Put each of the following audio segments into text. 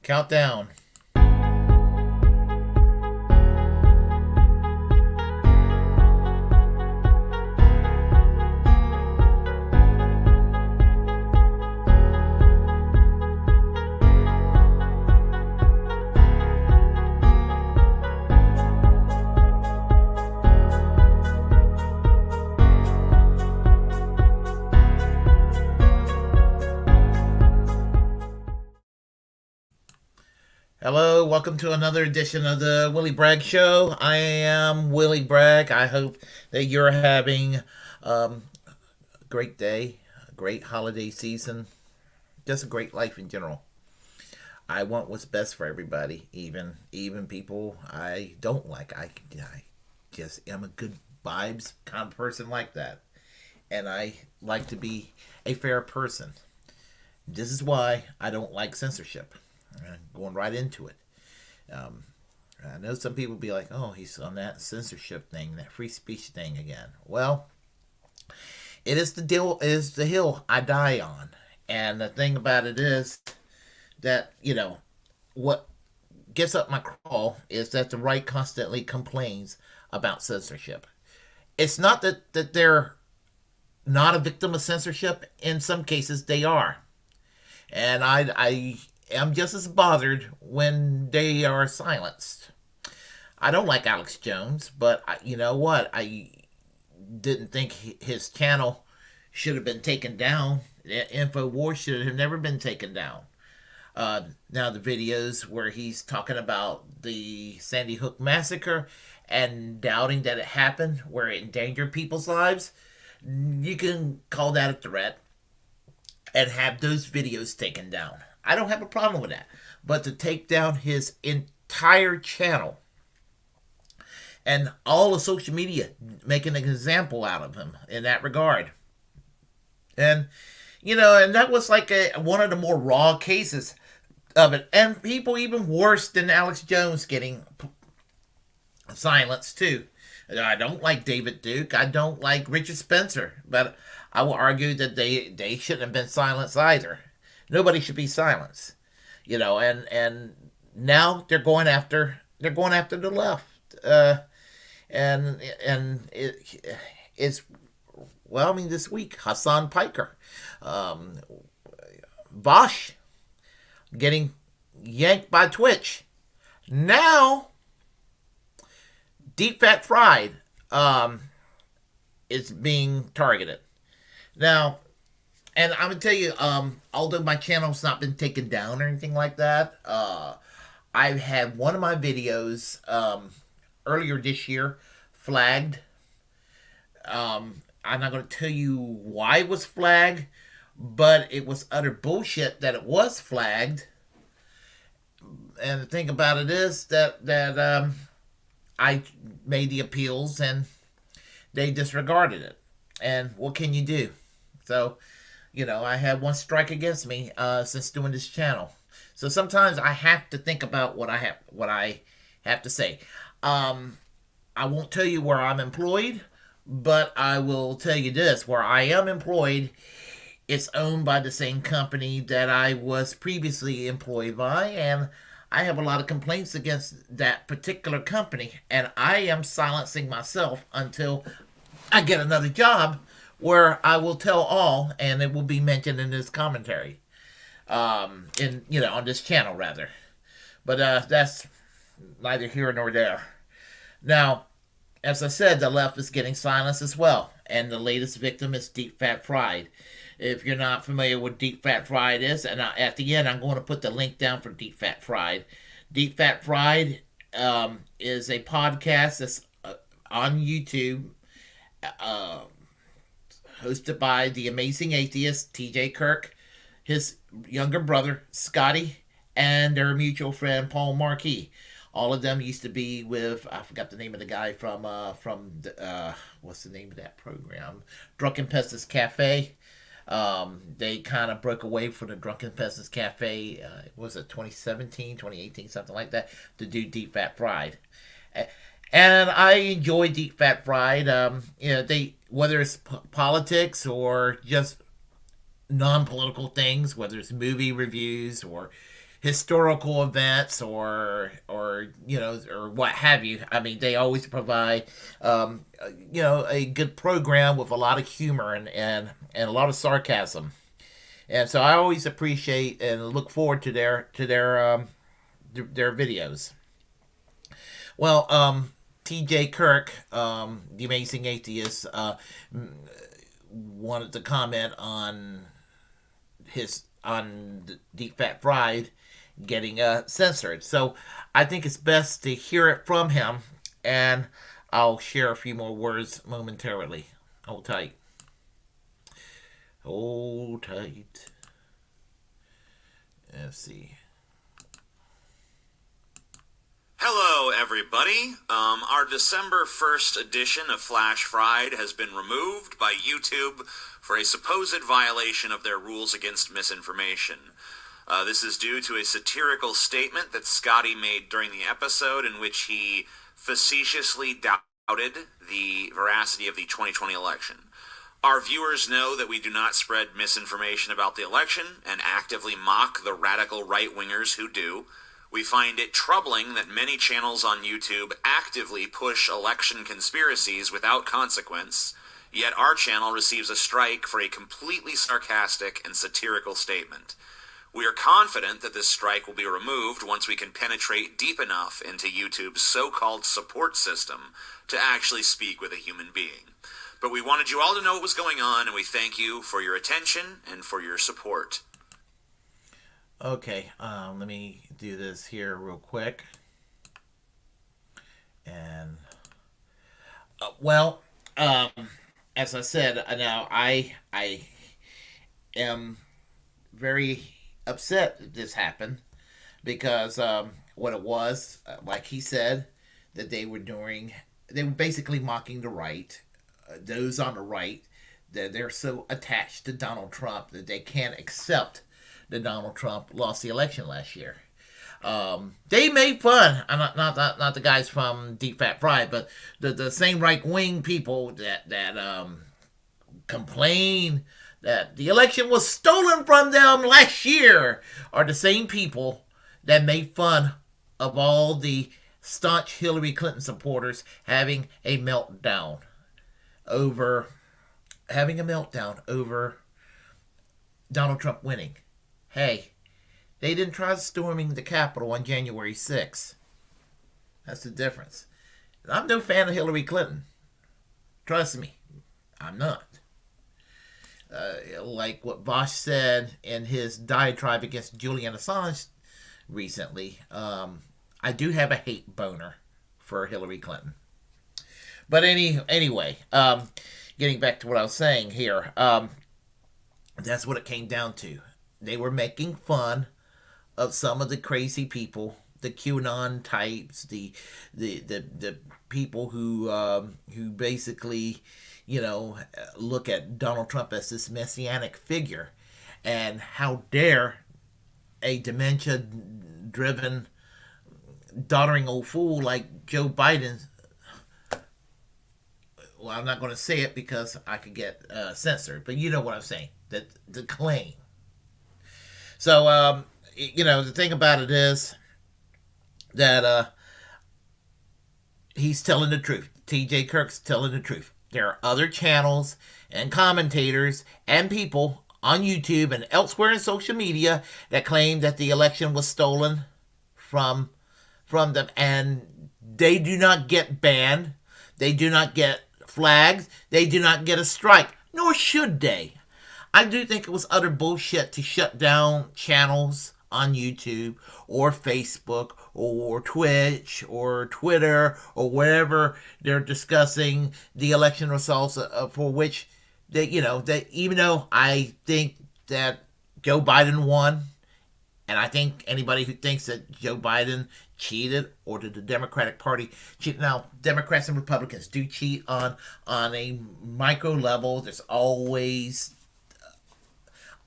Countdown. Hello, welcome to another edition of the Willie Bragg Show. I am Willie Bragg. I hope that you're having a great day, a great holiday season, just a great life in general. I want what's best for everybody, even people I don't like. I just am a good vibes kind of person like that, and I like to be a fair person. This is why I don't like censorship. Going right into it. I know some people be like, "Oh, he's on that censorship thing, that free speech thing again." Well, it is the deal. Is the hill I die on, and the thing about it is that what gets up my crawl is that the right constantly complains about censorship. It's not that they're not a victim of censorship. In some cases, they are, and I am just as bothered when they are silenced. I don't like Alex Jones, but you know what? I didn't think his channel should have been taken down. InfoWars should have never been taken down. Now the videos where he's talking about the Sandy Hook massacre and doubting that it happened, where it endangered people's lives, you can call that a threat and have those videos taken down. I don't have a problem with that. But to take down his entire channel and all of social media making an example out of him in that regard. And, and that was like one of the more raw cases of it. And people even worse than Alex Jones getting silenced too. I don't like David Duke. I don't like Richard Spencer. But I will argue that they shouldn't have been silenced either. Nobody should be silenced, and now they're going after the left, and it's well, I mean, this week Hassan Piker, Bosch getting yanked by Twitch. Now, Deep Fat Fried is being targeted. Now. And I'm going to tell you, although my channel's not been taken down or anything like that, I've had one of my videos earlier this year flagged. I'm not going to tell you why it was flagged, but it was utter bullshit that it was flagged. And the thing about it is that I made the appeals and they disregarded it. And what can you do? So... I had one strike against me since doing this channel. So sometimes I have to think about what I have to say. I won't tell you where I'm employed, but I will tell you this. Where I am employed, it's owned by the same company that I was previously employed by, and I have a lot of complaints against that particular company, and I am silencing myself until I get another job where I will tell all, and it will be mentioned in this commentary, on this channel rather. But that's neither here nor there. Now, as I said, the left is getting silenced as well, and the latest victim is Deep Fat Fried. If you're not familiar with Deep Fat Fried is, and at the end I'm going to put the link down for Deep Fat Fried. Deep Fat Fried is a podcast that's on YouTube. Hosted by the amazing atheist T.J. Kirk, his younger brother Scotty, and their mutual friend Paul Marquis. All of them used to be with, I forgot the name of the guy from what's the name of that program? Drunken Peasants Cafe. They kind of broke away from the Drunken Peasants Cafe, was it 2017, 2018, something like that, to do Deep Fat Fried. And I enjoy Deep Fat Fried. They, whether it's politics or just non-political things, whether it's movie reviews or historical events or or what have you. I mean, they always provide a good program with a lot of humor and a lot of sarcasm. And so I always appreciate and look forward to their videos. Well, T.J. Kirk, the amazing atheist, wanted to comment on Deep Fat Fried getting censored. So I think it's best to hear it from him, and I'll share a few more words momentarily. Hold tight. Hold tight. Let's see. Hello, everybody. Our December 1st edition of Flash Fried has been removed by YouTube for a supposed violation of their rules against misinformation. This is due to a satirical statement that Scotty made during the episode in which he facetiously doubted the veracity of the 2020 election. Our viewers know that we do not spread misinformation about the election and actively mock the radical right-wingers who do. We find it troubling that many channels on YouTube actively push election conspiracies without consequence, yet our channel receives a strike for a completely sarcastic and satirical statement. We are confident that this strike will be removed once we can penetrate deep enough into YouTube's so-called support system to actually speak with a human being. But we wanted you all to know what was going on, and we thank you for your attention and for your support. Okay, let me do this here real quick. And, as I said, now I am very upset that this happened because what it was, like he said, that they were basically mocking the right, those on the right, that they're so attached to Donald Trump that they can't accept that Donald Trump lost the election last year. They made fun. Not the guys from Deep Fat Fried, but the same right wing people that complain that the election was stolen from them last year are the same people that made fun of all the staunch Hillary Clinton supporters having a meltdown over Donald Trump winning. Hey, they didn't try storming the Capitol on January 6th. That's the difference. And I'm no fan of Hillary Clinton. Trust me, I'm not. Like what Vosh said in his diatribe against Julian Assange recently, I do have a hate boner for Hillary Clinton. But anyway, getting back to what I was saying here, that's what it came down to. They were making fun of some of the crazy people, the QAnon types, the people who basically, look at Donald Trump as this messianic figure, and how dare a dementia-driven, doddering old fool like Joe Biden. Well, I'm not going to say it because I could get censored, but you know what I'm saying. The claim. So, the thing about it is that he's telling the truth. T.J. Kirk's telling the truth. There are other channels and commentators and people on YouTube and elsewhere in social media that claim that the election was stolen from them, and they do not get banned. They do not get flags. They do not get a strike, nor should they. I do think it was utter bullshit to shut down channels on YouTube or Facebook or Twitch or Twitter or wherever they're discussing the election results for which they, even though I think that Joe Biden won, and I think anybody who thinks that Joe Biden cheated or did the Democratic Party cheat. Now, Democrats and Republicans do cheat on a micro level. There's always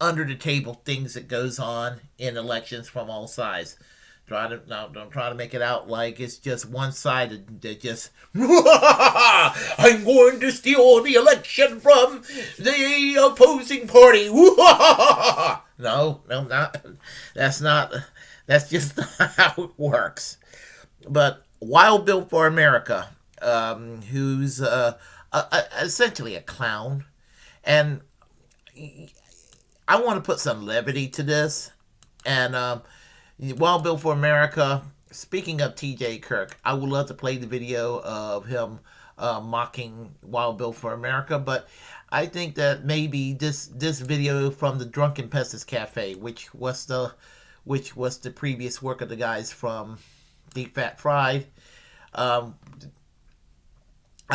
under the table things that goes on in elections from all sides. Don't try to make it out like it's just one-sided. That just I'm going to steal the election from the opposing party. No, not That's just how it works. But Wild Bill for America, who's essentially a clown, and I want to put some levity to this. And Wild Bill for America. Speaking of T.J. Kirk, I would love to play the video of him mocking Wild Bill for America, but I think that maybe this video from the Drunken Peasants Cafe, which was the previous work of the guys from Deep Fat Fried. I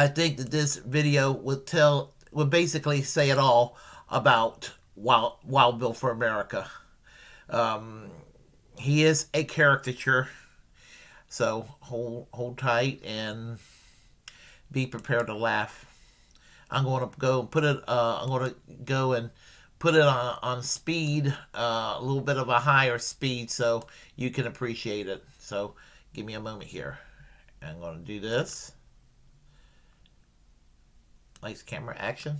think that this video would basically say it all about Wild Bill for America. He is a caricature, so hold tight and be prepared to laugh. I'm going to go and put it. I'm going to go and put it on speed, a little bit of a higher speed, so you can appreciate it. So give me a moment here. I'm going to do this. Lights, camera, action.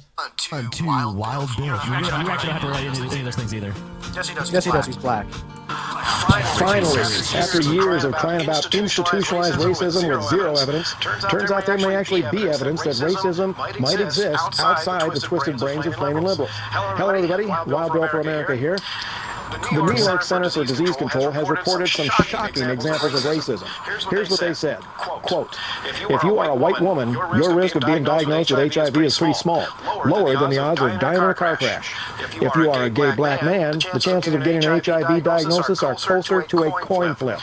Unto Wild Bill. You actually don't have to write any of those things either. Yes, he does. He's black. Finally, after years of crying about institutionalized racism with zero evidence, turns out there may actually be evidence that racism might exist outside the twisted brains of flaming liberals. Hello, everybody. Wild Bill for America here. The New York Center for Disease Control has reported some shocking examples of racism. Here's what they said. Quote, if you are a white woman, your risk of being diagnosed with HIV is pretty small, lower than the odds of dying in a car crash. If you are a gay black man, the chances of getting an HIV diagnosis are closer to a coin flip.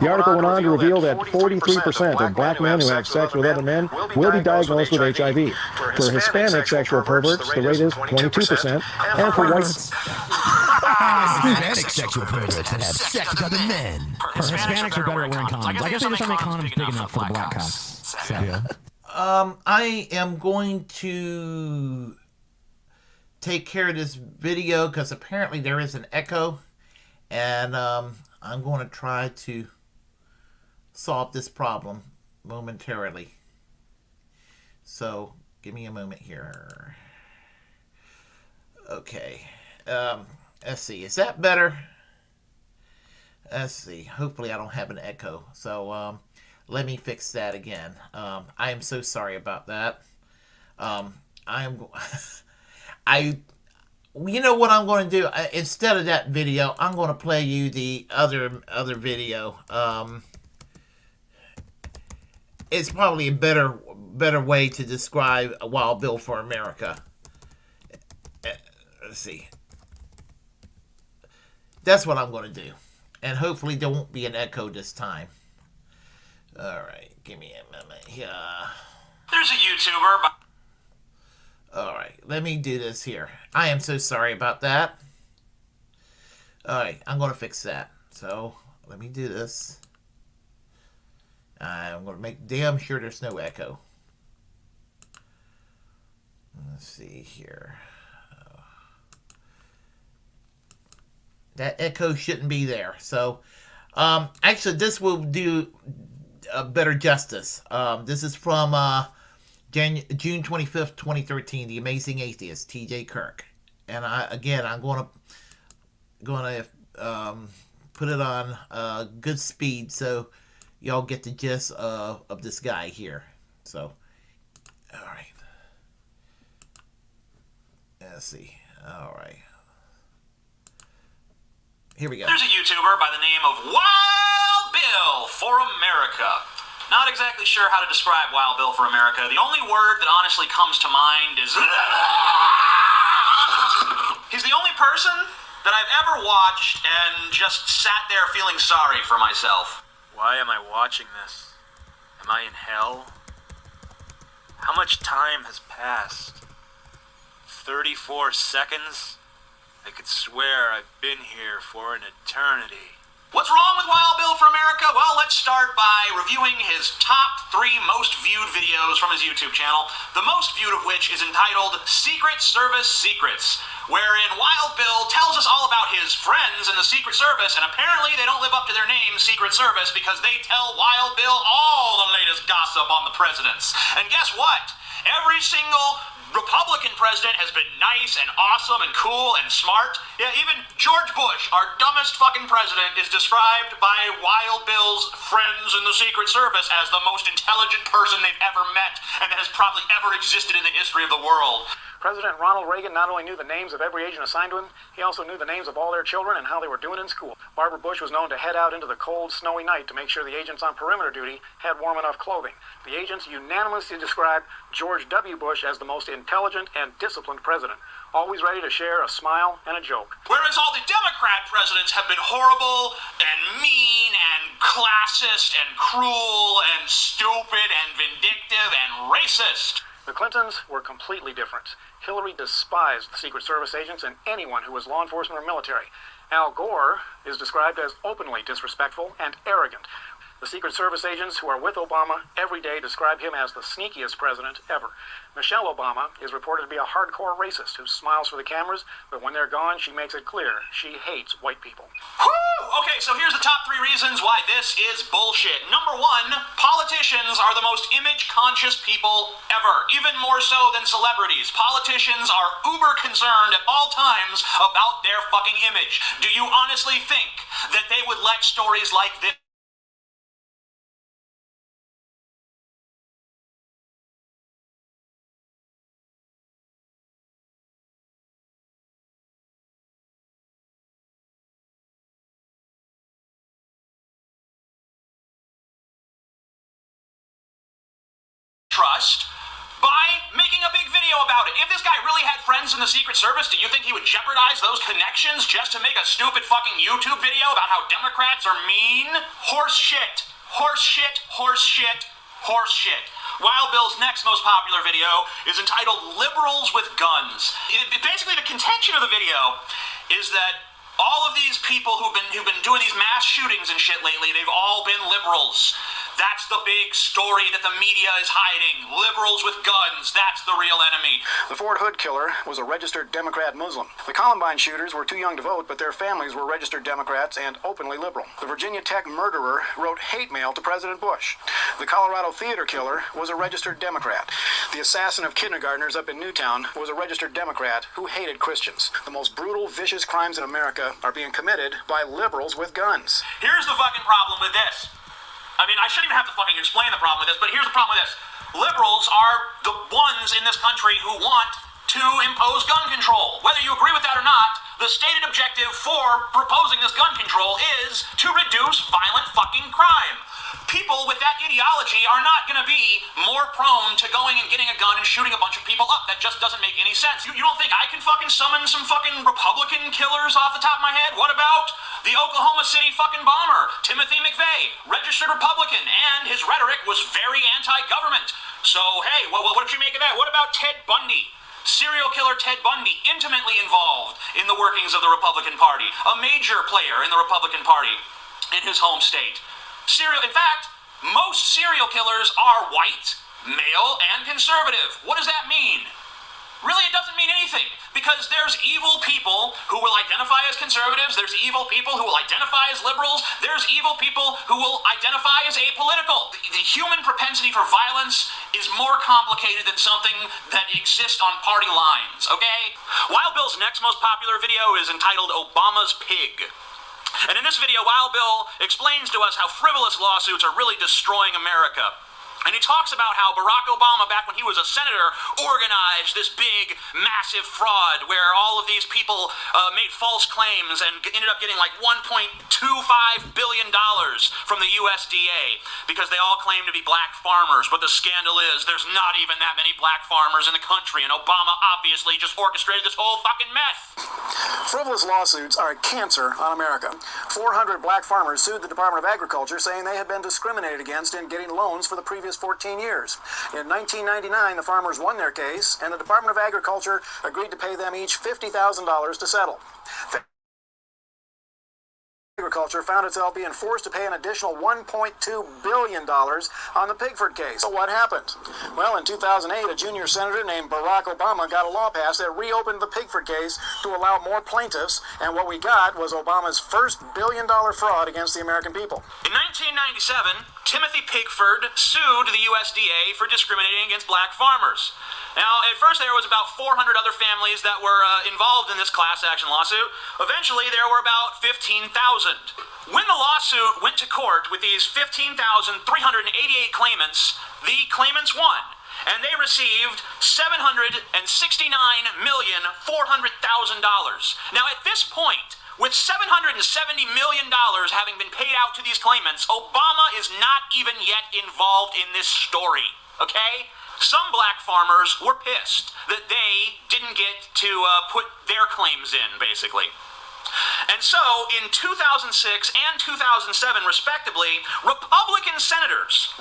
The article went on to reveal that 43% of black men who have sex with other men will be diagnosed with HIV. For Hispanic sexual perverts, the rate is 22%, and for white... Hispanic sexual perverts that have sex with other men. Hispanics are better at wearing condoms. I guess they just don't make condoms big enough for the black cops. So. Yeah. I am going to take care of this video because apparently there is an echo, and I'm going to try to solve this problem momentarily. So give me a moment here. Okay. Let's see. Is that better? Let's see. Hopefully I don't have an echo. So let me fix that again. I am so sorry about that. You know what I'm going to do? Instead of that video, I'm going to play you the other video. It's probably a better way to describe Wild Bill for America. Let's see. That's what I'm going to do. And hopefully there won't be an echo this time. Alright, give me a moment here. There's a YouTuber. Alright, let me do this here. I am so sorry about that. Alright, I'm going to fix that. So, let me do this. I'm going to make damn sure there's no echo. Let's see here. That echo shouldn't be there. So, actually, this will do better justice. This is from June 25th, 2013. The Amazing Atheist, T.J. Kirk. And I'm going to put it on good speed so y'all get the gist of this guy here. So, all right. Let's see. All right. Here we go. There's a YouTuber by the name of Wild Bill for America. Not exactly sure how to describe Wild Bill for America. The only word that honestly comes to mind is... He's the only person that I've ever watched and just sat there feeling sorry for myself. Why am I watching this? Am I in hell? How much time has passed? 34 seconds? I could swear I've been here for an eternity. What's wrong with Wild Bill for America? Well, let's start by reviewing his top 3 most viewed videos from his YouTube channel, the most viewed of which is entitled Secret Service Secrets, wherein Wild Bill tells us all about his friends in the Secret Service, and apparently they don't live up to their name, Secret Service, because they tell Wild Bill all the latest gossip on the presidents. And guess what? Every single Republican president has been nice and awesome and cool and smart. Yeah, even George Bush, our dumbest fucking president, is described by Wild Bill's friends in the Secret Service as the most intelligent person they've ever met and that has probably ever existed in the history of the world. President Ronald Reagan not only knew the names of every agent assigned to him, he also knew the names of all their children and how they were doing in school. Barbara Bush was known to head out into the cold, snowy night to make sure the agents on perimeter duty had warm enough clothing. The agents unanimously described George W. Bush as the most intelligent and disciplined president, always ready to share a smile and a joke. Whereas all the Democrat presidents have been horrible and mean and classist and cruel and stupid and vindictive and racist. The Clintons were completely different. Hillary despised the Secret Service agents and anyone who was law enforcement or military. Al Gore is described as openly disrespectful and arrogant. The Secret Service agents who are with Obama every day describe him as the sneakiest president ever. Michelle Obama is reported to be a hardcore racist who smiles for the cameras, but when they're gone, she makes it clear she hates white people. Whew! Okay, so here's the top 3 reasons why this is bullshit. Number 1, politicians are the most image-conscious people ever, even more so than celebrities. Politicians are uber concerned at all times about their fucking image. Do you honestly think that they would let stories like this trust by making a big video about it? If this guy really had friends in the Secret Service, do you think he would jeopardize those connections just to make a stupid fucking YouTube video about how Democrats are mean? Horse shit. Horse shit, horse shit, horse shit. Wild Bill's next most popular video is entitled Liberals with Guns. Basically, the contention of the video is that all of these people who've been doing these mass shootings and shit lately, they've all been liberals. That's the big story that the media is hiding. Liberals with guns, that's the real enemy. The Fort Hood killer was a registered Democrat Muslim. The Columbine shooters were too young to vote, but their families were registered Democrats and openly liberal. The Virginia Tech murderer wrote hate mail to President Bush. The Colorado theater killer was a registered Democrat. The assassin of kindergartners up in Newtown was a registered Democrat who hated Christians. The most brutal, vicious crimes in America are being committed by liberals with guns. Here's the fucking problem with this. I mean, I shouldn't even have to fucking explain the problem with this, but here's the problem with this. Liberals are the ones in this country who want to impose gun control. Whether you agree with that or not, the stated objective for proposing this gun control is to reduce violent fucking crime. People with that ideology are not going to be more prone to going and getting a gun and shooting a bunch of people up. That just doesn't make any sense. You don't think I can fucking summon some fucking Republican killers off the top of my head? What about the Oklahoma City fucking bomber, Timothy McVeigh, registered Republican, and his rhetoric was very anti-government. So, hey, what did you make of that? What about Ted Bundy? Serial killer Ted Bundy, intimately involved in the workings of the Republican Party, a major player in the Republican Party in his home state. In fact, most serial killers are white, male, and conservative. What does that mean? Really, it doesn't mean anything, because there's evil people who will identify as conservatives, there's evil people who will identify as liberals, there's evil people who will identify as apolitical. The human propensity for violence is more complicated than something that exists on party lines, okay? Wild Bill's next most popular video is entitled Obama's Pig. And in this video, Wild Bill explains to us how frivolous lawsuits are really destroying America. And he talks about how Barack Obama, back when he was a senator, organized this big, massive fraud where all of these people made false claims and ended up getting like $1.25 billion from the USDA because they all claim to be black farmers. But the scandal is there's not even that many black farmers in the country, and Obama obviously just orchestrated this whole fucking mess. Frivolous lawsuits are a cancer on America. 400 black farmers sued the Department of Agriculture saying they had been discriminated against in getting loans for the previous 14 years. In 1999, the farmers won their case, and the Department of Agriculture agreed to pay them each $50,000 to settle. Agriculture found itself being forced to pay an additional $1.2 billion on the Pigford case. So what happened? Well, in 2008, a junior senator named Barack Obama got a law passed that reopened the Pigford case to allow more plaintiffs, and what we got was Obama's first billion-dollar fraud against the American people. In 1997, Timothy Pigford sued the USDA for discriminating against black farmers. Now, at first there was about 400 other families that were involved in this class action lawsuit. Eventually, there were about 15,000. When the lawsuit went to court with these 15,388 claimants, the claimants won. And they received $769,400,000. Now, at this point, with $770 million having been paid out to these claimants, Obama is not even yet involved in this story, okay? Some black farmers were pissed that they didn't get to put their claims in, basically. And so, in 2006 and 2007, respectively, Republican senators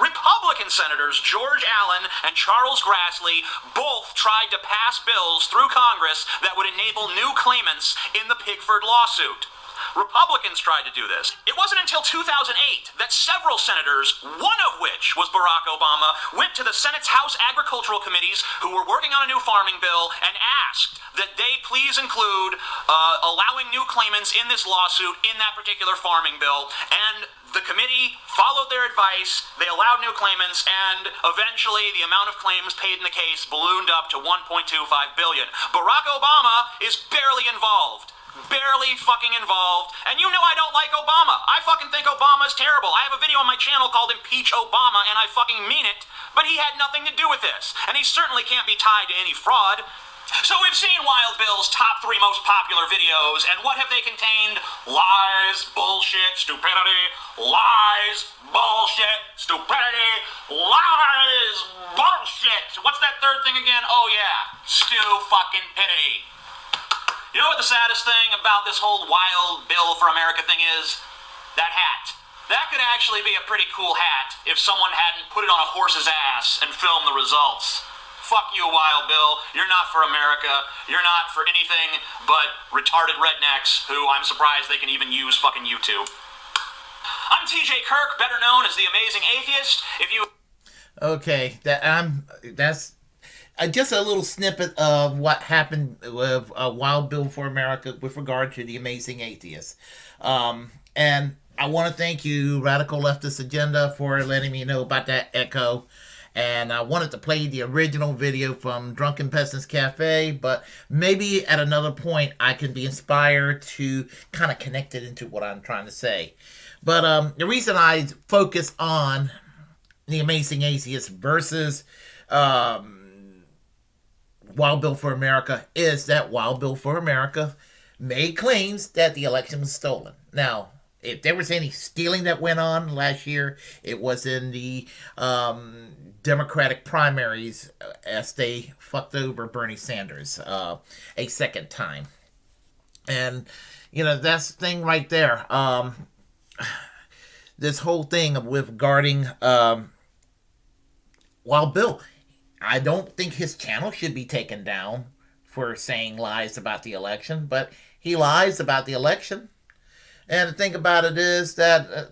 George Allen and Charles Grassley both tried to pass bills through Congress that would enable new claimants in the Pigford lawsuit. Republicans tried to do this. It wasn't until 2008 that several senators, one of which was Barack Obama, went to the Senate's House Agricultural Committees who were working on a new farming bill and asked that they please include allowing new claimants in this lawsuit in that particular farming bill. And the committee followed their advice, they allowed new claimants, and eventually the amount of claims paid in the case ballooned up to $1.25 billion. Barack Obama is barely involved. Barely fucking involved. And you know I don't like Obama. I fucking think Obama's terrible. I have a video on my channel called Impeach Obama, and I fucking mean it. But he had nothing to do with this. And he certainly can't be tied to any fraud. So we've seen Wild Bill's top 3 most popular videos, and what have they contained? Lies, bullshit, stupidity. Lies, bullshit, stupidity. Lies, bullshit. What's that third thing again? Oh yeah, stu-fucking-pidity. You know what the saddest thing about this whole Wild Bill for America thing is? That hat. That could actually be a pretty cool hat if someone hadn't put it on a horse's ass and filmed the results. Fuck you, Wild Bill. You're not for America. You're not for anything but retarded rednecks who I'm surprised they can even use fucking YouTube. I'm TJ Kirk, better known as the Amazing Atheist. If you... Okay, that's just a little snippet of what happened with Wild Bill for America with regard to the Amazing Atheist. And I want to thank you, Radical Leftist Agenda, for letting me know about that echo. And I wanted to play the original video from Drunken Peasants Cafe, but maybe at another point I can be inspired to kind of connect it into what I'm trying to say. But the reason I focus on the Amazing Atheist versus Wild Bill for America is that Wild Bill for America made claims that the election was stolen. Now, if there was any stealing that went on last year, it was in the Democratic primaries as they fucked over Bernie Sanders a second time. And, you know, that's the thing right there. This whole thing with regarding Wild Bill, I don't think his channel should be taken down for saying lies about the election, but he lies about the election. And the thing about it is that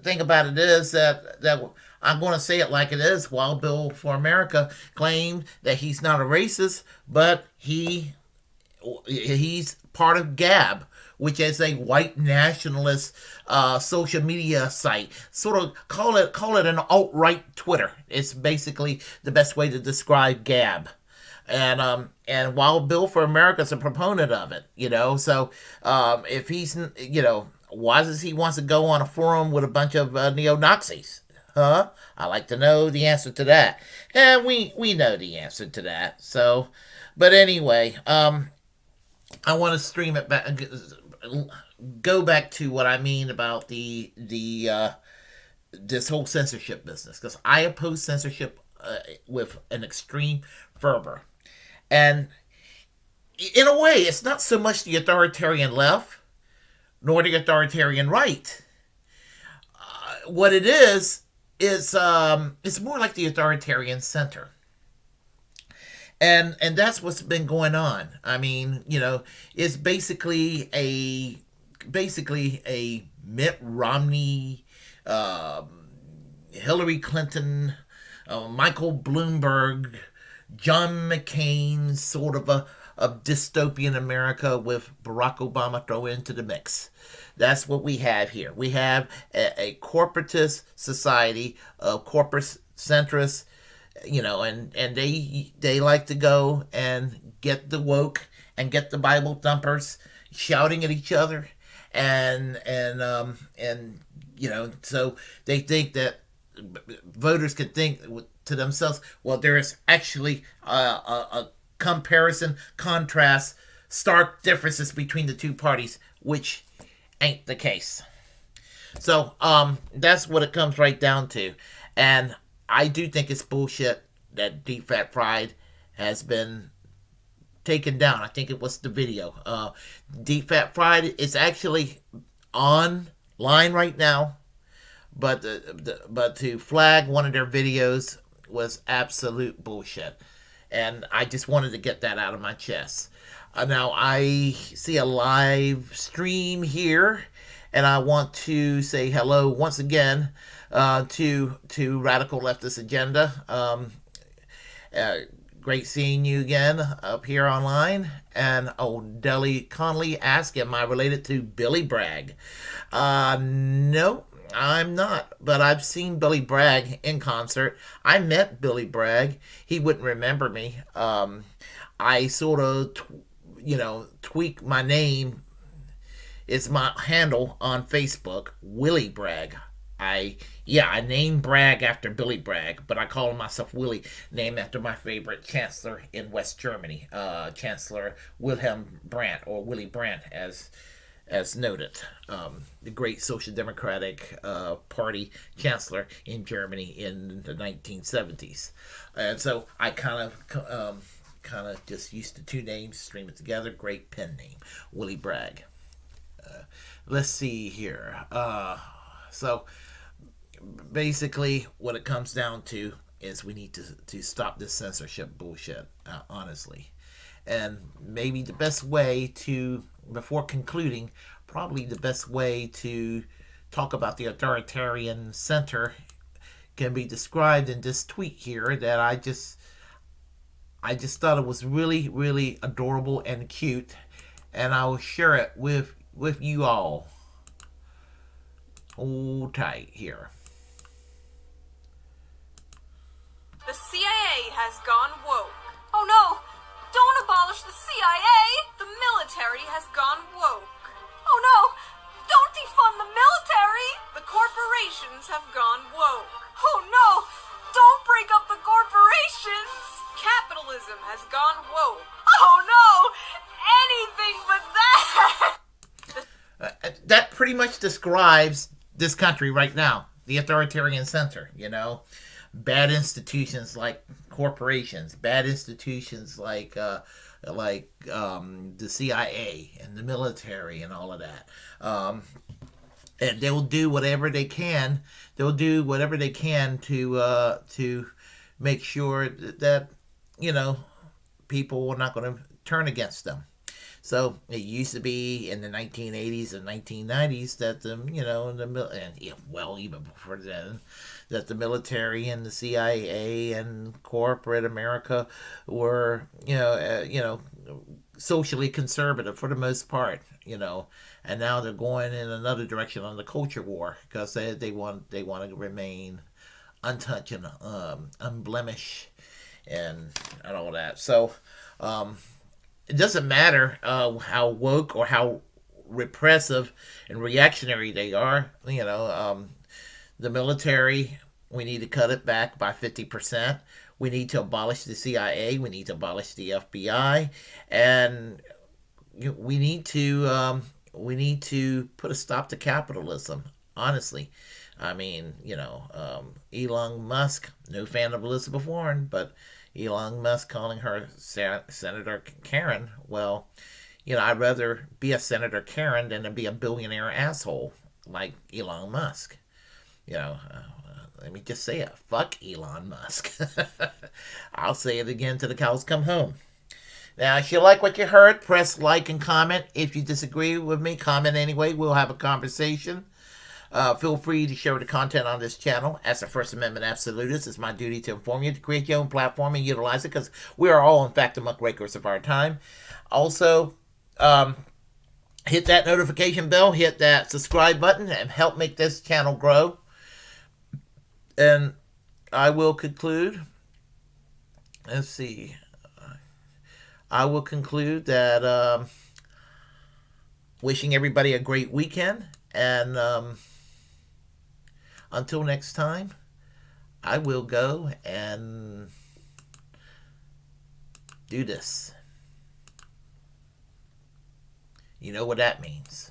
I'm going to say it like it is. Wild Bill for America claimed that he's not a racist, but he's part of Gab, which is a white nationalist social media site. Sort of call it an alt-right Twitter. It's basically the best way to describe Gab. And Wild Bill for America is a proponent of it, you know. So if he's, you know, why does he wants to go on a forum with a bunch of neo-Nazis? Huh? I like to know the answer to that. And we know the answer to that. So, but anyway, I want to stream it back, go back to what I mean about the this whole censorship business, because I oppose censorship with an extreme fervor. And in a way, it's not so much the authoritarian left nor the authoritarian right. What it is it's more like the authoritarian center. And that's what's been going on. I mean, you know, it's basically a Mitt Romney, Hillary Clinton, Michael Bloomberg, John McCain sort of a dystopian America with Barack Obama thrown into the mix. That's what we have here. We have a corporatist society of corporate centrists and they like to go and get the woke and get the Bible thumpers shouting at each other, and so they think that voters can think to themselves, well, there's actually a comparison, contrast, stark differences between the two parties, which ain't the case. So that's what it comes right down to. And I do think it's bullshit that Deep Fat Fried has been taken down. I think it was the video. Deep Fat Fried is actually online right now, but but to flag one of their videos was absolute bullshit. And I just wanted to get that out of my chest. Now I see a live stream here, and I want to say hello once again to Radical Leftist Agenda. Great seeing you again up here online. And Deli Conley asked, am I related to Billy Bragg? No, I'm not. But I've seen Billy Bragg in concert. I met Billy Bragg. He wouldn't remember me. I sort of, tweak my name. It's my handle on Facebook, Willie Bragg. I named Bragg after Billy Bragg, but I call myself Willie, named after my favorite chancellor in West Germany, Chancellor Wilhelm Brandt, or Willy Brandt, as noted, the great Social Democratic Party chancellor in Germany in the 1970s. And so I kind of just used the two names, stream it together. Great pen name, Willie Bragg. Let's see here. So basically what it comes down to is we need to stop this censorship bullshit, honestly. And maybe the best way to, before concluding, probably the best way to talk about the authoritarian center can be described in this tweet here that I just thought it was really, really adorable and cute, and I will share it with you all. Hold tight here. The CIA has gone woke. Oh no! Don't abolish the CIA! The military has gone woke. Oh no! Don't defund the military! The corporations have gone woke. Oh no! Don't break up the corporations! Capitalism has gone woke. Oh no! Anything but that! That pretty much describes this country right now. The authoritarian center, bad institutions like corporations, bad institutions like the CIA and the military and all of that. And they'll do whatever they can. They'll do whatever they can to make sure that people are not going to turn against them. So it used to be in the 1980s and 1990s that even before then, that the military and the CIA and corporate America were, socially conservative for the most part, and now they're going in another direction on the culture war because they want to remain untouched and unblemished and all that. So, it doesn't matter how woke or how repressive and reactionary they are. The military, we need to cut it back by 50%. We need to abolish the CIA. We need to abolish the FBI, and we need to put a stop to capitalism. Honestly, I mean, Elon Musk, no fan of Elizabeth Warren, but Elon Musk calling her Senator Karen. Well, I'd rather be a Senator Karen than to be a billionaire asshole like Elon Musk. Let me just say it. Fuck Elon Musk. I'll say it again till the cows come home. Now, if you like what you heard, press like and comment. If you disagree with me, comment anyway. We'll have a conversation. Feel free to share the content on this channel. As a First Amendment absolutist, it's my duty to inform you, to create your own platform and utilize it, because we are all, in fact, the muckrakers of our time. Also, hit that notification bell, hit that subscribe button, and help make this channel grow. And I will conclude let's see. I will conclude that wishing everybody a great weekend. And until next time, I will go and do this. You know what that means.